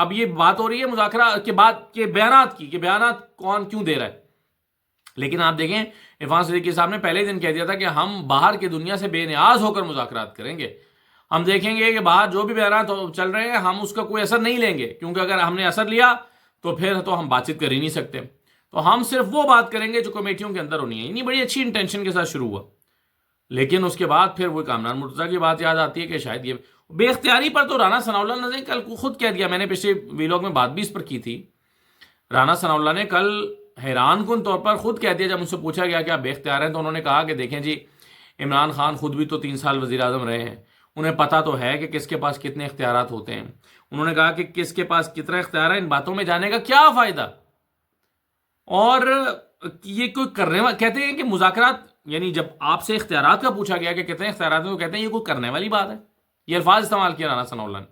اب یہ بات ہو رہی ہے مذاکرات کے بعد کے بیانات کی کہ بیانات کون کیوں دے رہا ہے. لیکن آپ دیکھیں عرفان صدیقی صاحب نے پہلے دن کہہ دیا تھا کہ ہم باہر کی دنیا سے بے نیاز ہو کر مذاکرات کریں گے. ہم دیکھیں گے کہ باہر جو بھی بیانات چل رہے ہیں ہم اس کا کوئی اثر نہیں لیں گے, کیونکہ اگر ہم نے اثر لیا تو پھر تو ہم بات چیت کر ہی نہیں سکتے. تو ہم صرف وہ بات کریں گے جو کمیٹیوں کے اندر ہونی ہے. اتنی بڑی اچھی انٹینشن کے ساتھ شروع ہوا, لیکن اس کے بعد پھر وہ کامران مرتضیٰ کی بات یاد آتی ہے کہ شاید یہ بے اختیاری پر تو رانا ثناء اللہ نے کل خود کہہ دیا. میں نے پچھلے ویلاگ میں بات بھی اس پر کی تھی. رانا ثناء اللہ نے کل حیران کن طور پر خود کہہ دیا, جب ان سے پوچھا گیا کہ آپ بے اختیار ہیں, تو انہوں نے کہا کہ دیکھیں جی عمران خان خود بھی تو 3 سال وزیر اعظم رہے ہیں, انہیں پتہ تو ہے کہ کس کے پاس کتنے اختیارات ہوتے ہیں. انہوں نے کہا کہ کس کے پاس کتنا اختیار ہے, ان باتوں میں جانے کا کیا فائدہ. اور یہ کوئی کرنے والا کہتے ہیں کہ مذاکرات, یعنی جب آپ سے اختیارات کا پوچھا گیا کہ کتنے اختیارات ہیں تو کہتے ہیں یہ کوئی کرنے والی بات ہے. یہ الفاظ استعمال کیا رانا ثناء اللہ نے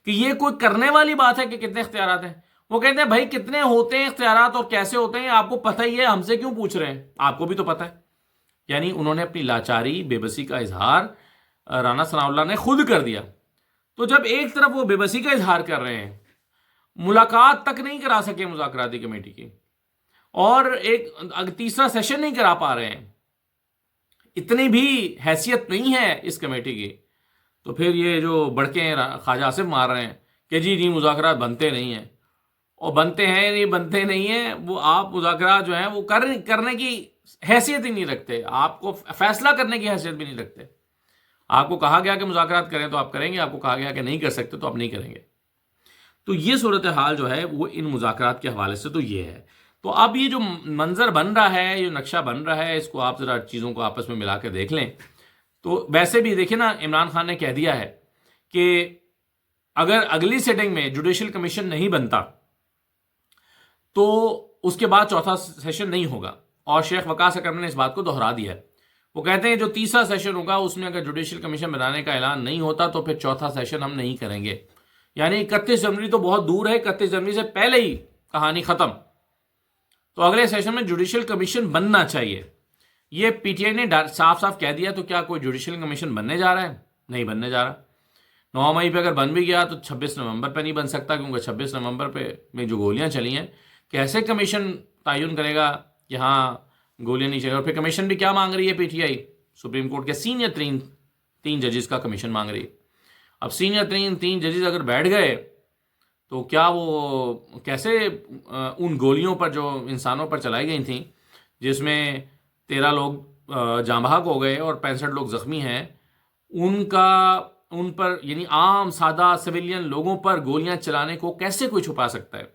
کہ یہ کوئی کرنے والی بات ہے کہ کتنے اختیارات ہیں. وہ کہتے ہیں بھائی کتنے ہوتے ہیں اختیارات اور کیسے ہوتے ہیں آپ کو پتہ ہی ہے, ہم سے کیوں پوچھ رہے ہیں, آپ کو بھی تو پتہ ہے. یعنی انہوں نے اپنی لاچاری بے بسی کا اظہار رانا ثناء اللہ نے خود کر دیا. تو جب ایک طرف وہ بے بسی کا اظہار کر رہے ہیں, ملاقات تک نہیں کرا سکے مذاکراتی کمیٹی کی, اور ایک تیسرا سیشن نہیں کرا پا رہے ہیں, اتنی بھی حیثیت نہیں ہے اس کمیٹی کی, تو پھر یہ جو بڑکے خواجہ آصف مار رہے ہیں کہ جی نہیں مذاکرات بنتے نہیں ہیں, اور بنتے ہیں نہیں بنتے نہیں ہیں, وہ آپ مذاکرات جو ہیں وہ کرنے کی حیثیت ہی نہیں رکھتے, آپ کو فیصلہ کرنے کی حیثیت بھی نہیں رکھتے. آپ کو کہا گیا کہ مذاکرات کریں تو آپ کریں گے, آپ کو کہا گیا کہ نہیں کر سکتے تو آپ نہیں کریں گے. تو یہ صورتحال جو ہے وہ ان مذاکرات کے حوالے سے تو یہ ہے. تو اب یہ جو منظر بن رہا ہے, یہ نقشہ بن رہا ہے, اس کو آپ ذرا چیزوں کو آپس میں ملا کے دیکھ لیں. تو ویسے بھی دیکھیں نا, عمران خان نے کہہ دیا ہے کہ اگر اگلی سیٹنگ میں جوڈیشل کمیشن نہیں بنتا تو اس کے بعد چوتھا سیشن نہیں ہوگا. اور شیخ وقاص اکرم نے اس بات کو دہرا دیا ہے. وہ کہتے ہیں جو تیسرا سیشن ہوگا اس میں اگر جوڈیشل کمیشن بنانے کا اعلان نہیں ہوتا تو پھر چوتھا سیشن ہم نہیں کریں گے. یعنی 31 جنوری تو بہت دور ہے, 31 جنوری سے پہلے ہی کہانی ختم. تو اگلے سیشن میں جوڈیشل کمیشن بننا چاہیے. یہ پی ٹی آئی نے صاف صاف کہہ دیا. تو کیا کوئی جوڈیشل کمیشن بننے جا رہا ہے؟ نہیں بننے جا رہا. 9 مئی پہ اگر بن بھی گیا تو 26 نومبر پہ نہیں بن سکتا, کیونکہ 26 نومبر پہ میں جو گولیاں چلی ہیں, کیسے کمیشن تعین کرے گا کہ ہاں گولیاں نہیں چلے. اور پھر کمیشن بھی کیا مانگ رہی ہے P T I, supreme court کے سینئر تین ججز کا کمیشن مانگ رہی ہے. اب سینئر تین ججز اگر بیٹھ گئے تو کیا وہ کیسے ان گولیوں پر جو انسانوں پر چلائی گئی تھیں, جس میں 13 لوگ جاں بحق ہو گئے اور 65 لوگ زخمی ہیں, ان پر یعنی عام سادہ سویلین لوگوں پر گولیاں چلانے کو کیسے کوئی چھپا سکتا ہے؟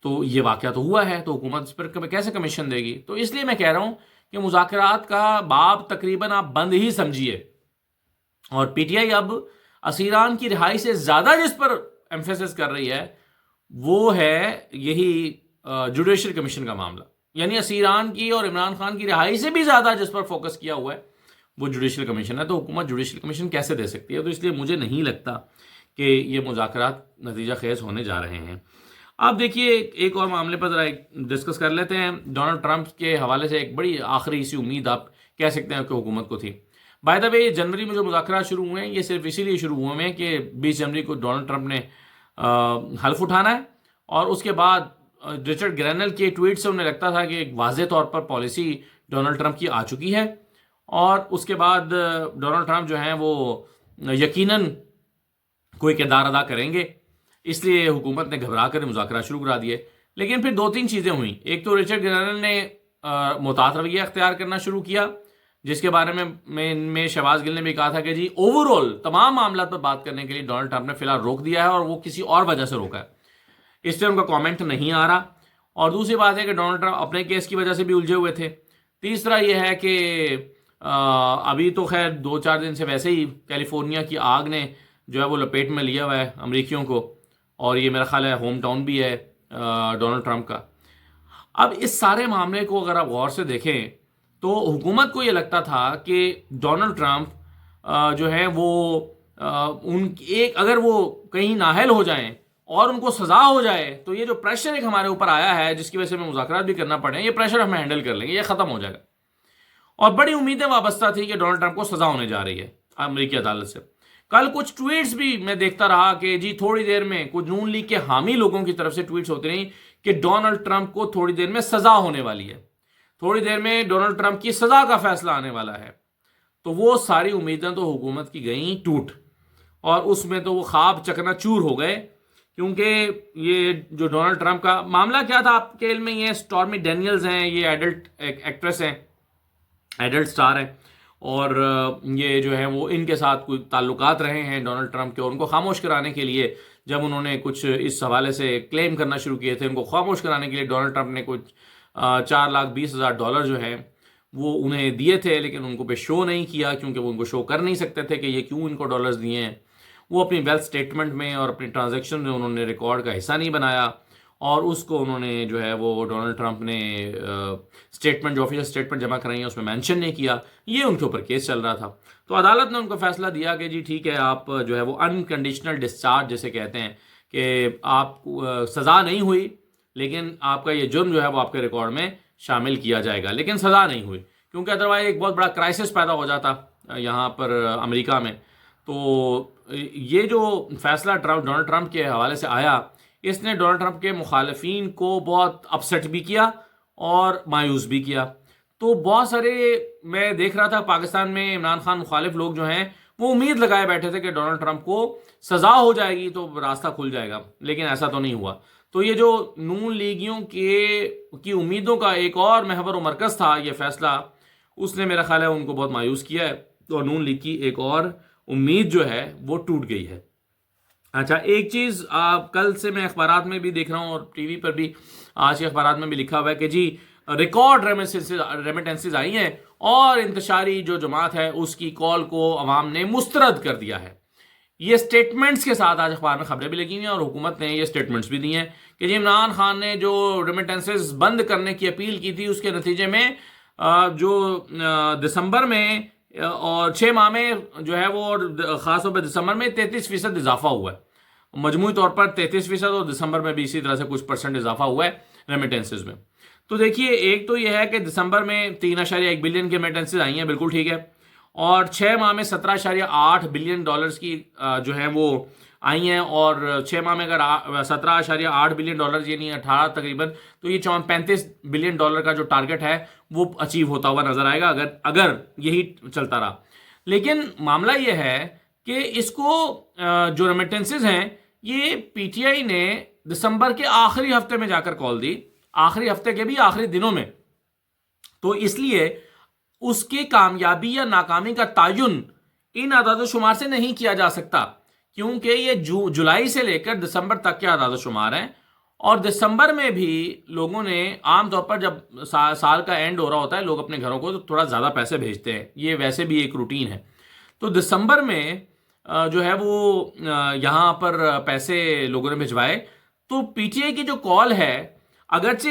تو یہ واقعہ تو ہوا ہے, تو حکومت اس پر کیسے کمیشن دے گی؟ تو اس لیے میں کہہ رہا ہوں کہ مذاکرات کا باب تقریباً آپ بند ہی سمجھیے. اور پی ٹی آئی اب اسیران کی رہائی سے زیادہ جس پر ایمفیسس کر رہی ہے وہ ہے یہی جوڈیشل کمیشن کا معاملہ. یعنی اسیران کی اور عمران خان کی رہائی سے بھی زیادہ جس پر فوکس کیا ہوا ہے وہ جوڈیشل کمیشن ہے. تو حکومت جوڈیشل کمیشن کیسے دے سکتی ہے؟ تو اس لیے مجھے نہیں لگتا کہ یہ مذاکرات نتیجہ خیز ہونے جا رہے ہیں. آپ دیکھیے ایک اور معاملے پر ذرا ڈسکس کر لیتے ہیں. ڈونلڈ ٹرمپ کے حوالے سے ایک بڑی آخری سی امید آپ کہہ سکتے ہیں کہ حکومت کو تھی. بائی دا وے جنوری میں جو مذاکرات شروع ہوئے ہیں یہ صرف اسی لیے شروع ہوئے ہیں کہ 20 جنوری کو ڈونلڈ ٹرمپ نے حلف اٹھانا ہے, اور اس کے بعد رچرڈ گرینل کے ٹویٹ سے انہیں لگتا تھا کہ ایک واضح طور پر پالیسی ڈونلڈ ٹرمپ کی آ چکی ہے, اور اس کے بعد ڈونلڈ ٹرمپ جو ہیں وہ یقیناً کوئی کردار ادا کریں گے. اس لیے حکومت نے گھبرا کر مذاکرات شروع کرا دیے. لیکن پھر 2-3 چیزیں ہوئیں. ایک تو رچرڈ گرینل نے محتاط رویہ اختیار کرنا شروع کیا, جس کے بارے میں شہباز گل نے بھی کہا تھا کہ جی اوور آل تمام معاملات پر بات کرنے کے لیے ڈونلڈ ٹرمپ نے فی الحال روک دیا ہے, اور وہ کسی اور وجہ سے روکا ہے, اس سے ان کا کامنٹ نہیں آ رہا. اور دوسری بات ہے کہ ڈونلڈ ٹرمپ اپنے کیس کی وجہ سے بھی الجھے ہوئے تھے. تیسرا یہ ہے کہ ابھی تو خیر 2-4 دن سے ویسے ہی کیلیفورنیا کی آگ نے جو ہے وہ لپیٹ میں لیا ہوا ہے امریکیوں کو, اور یہ میرا خیال ہے ہوم ٹاؤن بھی ہے ڈونلڈ ٹرمپ کا. اب اس سارے معاملے کو اگر آپ غور سے دیکھیں تو حکومت کو یہ لگتا تھا کہ ڈونلڈ ٹرمپ جو ہے وہ اگر وہ کہیں نااہل ہو جائیں اور ان کو سزا ہو جائے تو یہ جو پریشر ایک ہمارے اوپر آیا ہے جس کی وجہ سے ہمیں مذاکرات بھی کرنا پڑے, یہ پریشر ہم ہینڈل کر لیں گے, یہ ختم ہو جائے گا. اور بڑی امیدیں وابستہ تھی کہ ڈونلڈ ٹرمپ کو سزا ہونے جا رہی ہے امریکی عدالت سے. کل کچھ ٹویٹس بھی میں دیکھتا رہا کہ جی تھوڑی دیر میں کچھ نون لیگ کے حامی لوگوں کی طرف سے ٹویٹس ہوتے رہی کہ ڈونلڈ ٹرمپ کو تھوڑی دیر میں سزا ہونے والی ہے، تھوڑی دیر میں ڈونلڈ ٹرمپ کی سزا کا فیصلہ آنے والا ہے. تو وہ ساری امیدیں تو حکومت کی گئیں ٹوٹ، اور اس میں تو وہ خواب چکنا چور ہو گئے. کیونکہ یہ جو ڈونلڈ ٹرمپ کا معاملہ کیا تھا آپ کے علم میں، یہ اسٹارمی ڈینیلز ہیں، یہ ایڈلٹ ایکٹریس ہیں، ایڈلٹ سٹار ہیں، اور یہ جو ہے وہ ان کے ساتھ کوئی تعلقات رہے ہیں ڈونلڈ ٹرمپ کے، اور ان کو خاموش کرانے کے لیے جب انہوں نے کچھ اس حوالے سے کلیم کرنا شروع کیے تھے، ان کو خاموش کرانے کے لیے ڈونلڈ ٹرمپ نے کچھ $4,20,000 جو ہیں وہ انہیں دیے تھے، لیکن ان کو پہ شو نہیں کیا کیونکہ وہ ان کو شو کر نہیں سکتے تھے کہ یہ کیوں ان کو ڈالرز دیے ہیں. وہ اپنی ویلتھ سٹیٹمنٹ میں اور اپنی ٹرانزیکشن میں انہوں نے ریکارڈ کا حصہ نہیں بنایا، اور اس کو انہوں نے جو ہے وہ ڈونلڈ ٹرمپ نے اسٹیٹمنٹ جو آفیشیل اسٹیٹمنٹ جمع کرائی ہے اس میں مینشن نہیں کیا. یہ ان کے اوپر کیس چل رہا تھا. تو عدالت نے ان کو فیصلہ دیا کہ جی ٹھیک ہے، آپ جو ہے وہ انکنڈیشنل ڈسچارج جسے کہتے ہیں کہ آپ سزا نہیں ہوئی، لیکن آپ کا یہ جرم جو ہے وہ آپ کے ریکارڈ میں شامل کیا جائے گا، لیکن سزا نہیں ہوئی. کیونکہ ادروائز ایک بہت بڑا کرائسس پیدا ہو جاتا یہاں پر امریکہ میں. تو یہ جو فیصلہ ڈونلڈ ٹرمپ کے حوالے سے آیا، اس نے ڈونلڈ ٹرمپ کے مخالفین کو بہت اپسیٹ بھی کیا اور مایوس بھی کیا. تو بہت سارے میں دیکھ رہا تھا پاکستان میں عمران خان مخالف لوگ جو ہیں وہ امید لگائے بیٹھے تھے کہ ڈونلڈ ٹرمپ کو سزا ہو جائے گی تو راستہ کھل جائے گا، لیکن ایسا تو نہیں ہوا. تو یہ جو نون لیگیوں کی امیدوں کا ایک اور محور و مرکز تھا یہ فیصلہ، اس نے میرا خیال ہے ان کو بہت مایوس کیا ہے، اور نون لیگ کی ایک اور امید جو ہے وہ ٹوٹ گئی ہے. اچھا، ایک چیز کل سے میں اخبارات میں بھی دیکھ رہا ہوں اور ٹی وی پر بھی آج کے اخبارات میں بھی لکھا ہوا ہے کہ جی ریکارڈ ریمیٹنسز آئی ہیں، اور انتشاری جو جماعت ہے اس کی کال کو عوام نے مسترد کر دیا ہے. یہ سٹیٹمنٹس کے ساتھ آج اخبار میں خبریں بھی لگی ہوئی ہیں، اور حکومت نے یہ سٹیٹمنٹس بھی دی ہیں کہ جی عمران خان نے جو ریمیٹنسز بند کرنے کی اپیل کی تھی اس کے نتیجے میں جو دسمبر میں اور 6 ماہ میں جو ہے وہ خاص طور پہ دسمبر میں 33% اضافہ ہوا ہے، مجموعی طور پر 33%، اور دسمبر میں بھی اسی طرح سے کچھ % اضافہ ہوا ہے ریمیٹنسز میں. تو دیکھیے، ایک تو یہ ہے کہ دسمبر میں 3.1 بلین کی ریمیٹنسز آئی ہیں، بالکل ٹھیک ہے، اور 6 ماہ میں $17.8 بلین کی جو ہیں وہ آئی ہیں، اور 6 ماہ میں اگر $17.8 بلین یعنی 18 تقریباً، تو یہ $35 بلین کا جو ٹارگٹ ہے وہ اچیو ہوتا ہوا نظر آئے گا اگر یہی چلتا رہا. لیکن معاملہ یہ ہے کہ اس کو جو ریمیٹنسز ہیں یہ پی ٹی آئی نے دسمبر کے آخری ہفتے میں جا کر کال دی، آخری ہفتے کے بھی آخری دنوں میں. تو اس لیے اس کی کامیابی یا ناکامی کا تعین ان اعداد و شمار سے نہیں کیا جا سکتا، کیونکہ یہ جولائی سے لے کر دسمبر تک کے اعداد و شمار ہیں، اور دسمبر میں بھی لوگوں نے عام طور پر جب سال کا اینڈ ہو رہا ہوتا ہے لوگ اپنے گھروں کو تو تھوڑا زیادہ پیسے بھیجتے ہیں، یہ ویسے بھی ایک روٹین ہے. تو دسمبر میں جو ہے وہ یہاں پر پیسے لوگوں نے بھجوائے. تو پی ٹی آئی کی جو کال ہے اگرچہ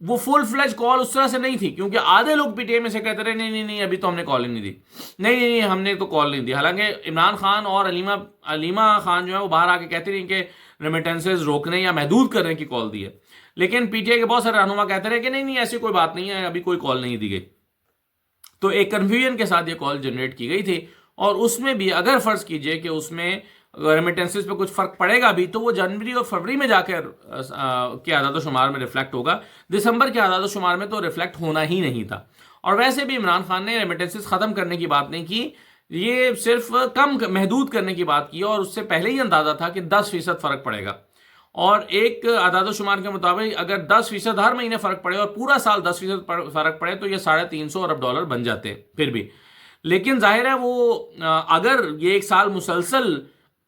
وہ فل فلیج کال اس طرح سے نہیں تھی، کیونکہ آدھے لوگ پی ٹی آئی میں سے کہتے رہے نہیں ابھی تو ہم نے کال ہی نہیں دی، نہیں ہم نے تو کال نہیں دی. حالانکہ عمران خان اور علیمہ خان جو ہے وہ باہر آ کے کہتے رہی کہ ریمیٹنسز روکنے یا محدود کرنے کی کال دی ہے، لیکن پی ٹی آئی کے بہت سارے رہنما کہتے رہے کہ نہیں ایسی کوئی بات نہیں ہے، ابھی کوئی کال نہیں دی گئی. تو ایک کنفیوژن کے ساتھ یہ کال جنریٹ کی گئی تھی، اور اس میں بھی اگر فرض کیجئے کہ اس میں ریمیٹنسز پہ کچھ فرق پڑے گا بھی تو وہ جنوری اور فروری میں جا کر کے اعداد و شمار میں ریفلیکٹ ہوگا، دسمبر کے اعداد و شمار میں تو ریفلیکٹ ہونا ہی نہیں تھا. اور ویسے بھی عمران خان نے ریمیٹنسز ختم کرنے کی بات نہیں کی، یہ صرف کم محدود کرنے کی بات کی، اور اس سے پہلے ہی اندازہ تھا کہ 10% فرق پڑے گا. اور ایک اعداد و شمار کے مطابق اگر 10% ہر مہینے فرق پڑے اور پورا سال 10% فرق پڑے تو یہ $350 ارب بن جاتے ہیں پھر بھی. لیکن ظاہر ہے وہ اگر یہ ایک سال مسلسل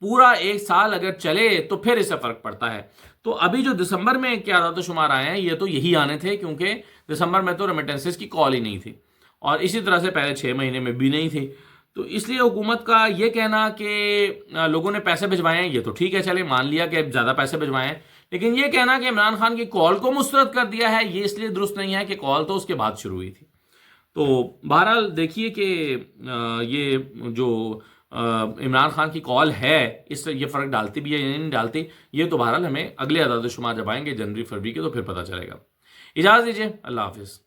پورا ایک سال اگر چلے تو پھر اسے فرق پڑتا ہے. تو ابھی جو دسمبر میں کیا اعداد و شمار آئے ہیں یہ تو یہی آنے تھے، کیونکہ دسمبر میں تو ریمیٹنسز کی کال ہی نہیں تھی، اور اسی طرح سے پہلے 6 مہینے میں بھی نہیں تھی. تو اس لیے حکومت کا یہ کہنا کہ لوگوں نے پیسے بھجوائے ہیں یہ تو ٹھیک ہے، چلے مان لیا کہ زیادہ پیسے بھجوائے ہیں، لیکن یہ کہنا کہ عمران خان کی کال کو مسترد کر دیا ہے یہ اس لیے درست نہیں ہے کہ کال تو اس کے بعد شروع ہوئی تھی. تو بہرحال دیکھیے کہ یہ جو عمران خان کی کال ہے اس سے یہ فرق ڈالتی بھی ہے یا نہیں ڈالتی، یہ تو بہرحال ہمیں اگلے اعداد و شمار جب آئیں گے جنوری فروری کے تو پھر پتہ چلے گا. اجازت دیجیے، اللہ حافظ.